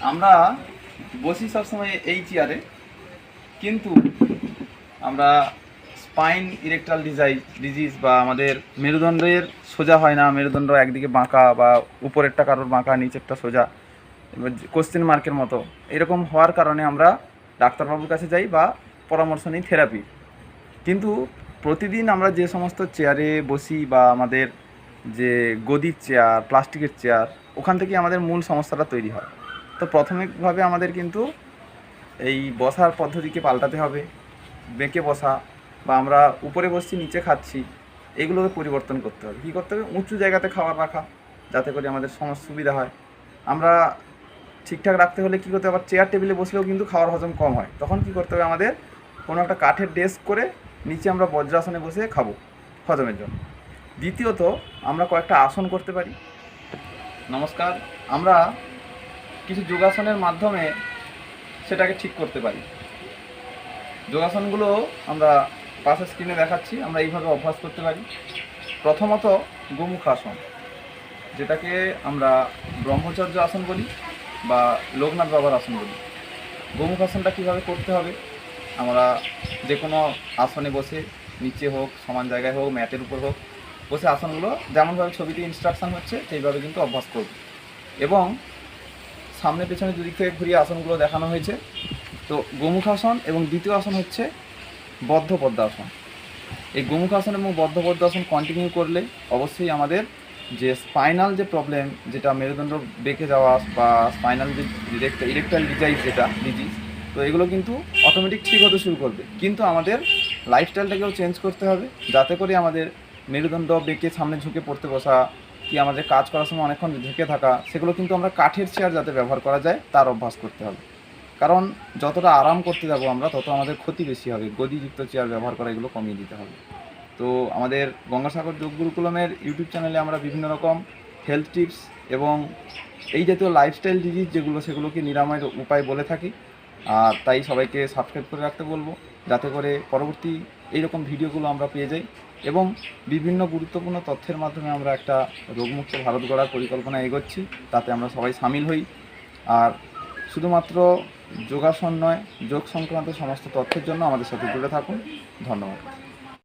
আমরা বসি সবসময় এই চেয়ারে, কিন্তু আমরা স্পাইন ইরেকটাল ডিজিজ বা আমাদের মেরুদণ্ডের সোজা হয় না, মেরুদণ্ড একদিকে বাঁকা বা উপরেরটা কারোর বাঁকা নিচেরটা সোজা, কোশ্চেন মার্কের মতো এরকম হওয়ার কারণে আমরা ডাক্তারবাবুর কাছে যাই বা পরামর্শ নিই থেরাপি। কিন্তু প্রতিদিন আমরা যে সমস্ত চেয়ারে বসি বা আমাদের যে গদির চেয়ার, প্লাস্টিকের চেয়ার, ওখান থেকে আমাদের মূল সমস্যাটা তৈরি হয়। তো প্রাথমিকভাবে আমাদের কিন্তু এই বসার পদ্ধতিকে পাল্টাতে হবে। বেঁকে বসা বা আমরা উপরে বসছি নিচে খাচ্ছি, এগুলোকে পরিবর্তন করতে হবে। কী করতে হবে? উঁচু জায়গাতে খাবার রাখা, যাতে করে আমাদের সুবিধা হয়। আমরা ঠিকঠাক রাখতে হলে কী করতে হবে? আবার চেয়ার টেবিলে বসলেও কিন্তু খাওয়ার হজম কম হয়। তখন কী করতে হবে? আমাদের কোনো একটা কাঠের ডেস্ক করে নিচে আমরা বজ্রাসনে বসে খাবো হজমের জন্য। দ্বিতীয়ত, আমরা কয়েকটা আসন করতে পারি। নমস্কার। আমরা কিছু যোগাসনের মাধ্যমে সেটাকে ঠিক করতে পারি। যোগাসনগুলো আমরা পাশের স্ক্রিনে দেখাচ্ছি, আমরা এইভাবে অভ্যাস করতে পারি। প্রথমত গোমুখাসন, যেটাকে আমরা ব্রহ্মচর্য আসন বলি বা লোকনাথ বাবার আসন বলি। গোমুখাসনটা কীভাবে করতে হবে? আমরা যে কোনো আসনে বসে, নিচে হোক, সমান জায়গায় হোক, ম্যাটের উপর হোক, বসে আসনগুলো যেমনভাবে ছবিতে ইনস্ট্রাকশান হচ্ছে সেইভাবে কিন্তু অভ্যাস করব। এবং সামনে পেছনে দুদিক থেকে ঘুরিয়ে আসনগুলো দেখানো হয়েছে। তো গোমুখাসন এবং দ্বিতীয় আসন হচ্ছে বদ্ধ পদ্মাসন। এই গোমুখাসন এবং বদ্ধ পদ্মাসন কন্টিনিউ করলে অবশ্যই আমাদের যে স্পাইনাল যে প্রবলেম, যেটা মেরুদণ্ড বেঁকে যাওয়া বা স্পাইনাল যে ইরেকটাল ডিজিজ, তো এগুলো কিন্তু অটোমেটিক ঠিক হতে শুরু করবে। কিন্তু আমাদের লাইফস্টাইলটাকেও চেঞ্জ করতে হবে, যাতে করে আমাদের মেরুদণ্ড বেঁকে সামনে ঝুঁকে পড়তে বসা, কি আমাদের কাজ করার সময় অনেকক্ষণ ঝুঁকে থাকা, সেগুলো কিন্তু আমরা কাঠের চেয়ার যাতে ব্যবহার করা যায় তার অভ্যাস করতে হবে। কারণ যতটা আরাম করতে যাব আমরা, তত আমাদের ক্ষতি বেশি হবে। গদিযুক্ত চেয়ার ব্যবহার করা, এগুলো কমিয়ে দিতে হবে। তো আমাদের গঙ্গাসাগর যোগ গুরুকুলমের ইউটিউব চ্যানেলে আমরা বিভিন্ন রকম হেলথ টিপস এবং এই জাতীয় লাইফস্টাইল ডিজিজ যেগুলো, সেগুলোকে নিরাময়ের উপায় বলে থাকি। আর তাই সবাইকে সাবস্ক্রাইব করে রাখতে বলবো, যাতে করে পরবর্তী এইরকম ভিডিওগুলো আমরা পেয়ে যাই এবং বিভিন্ন গুরুত্বপূর্ণ তথ্যের মাধ্যমে আমরা একটা রোগমুক্ত ভারত গড়ার পরিকল্পনা এগোচ্ছি। তাতে আমরা সবাই সামিল হই। আর শুধুমাত্র যোগাসন নয়, যোগ সংক্রান্ত সমস্ত তথ্যের জন্য আমাদের সাথে জুড়ে থাকুন। ধন্যবাদ।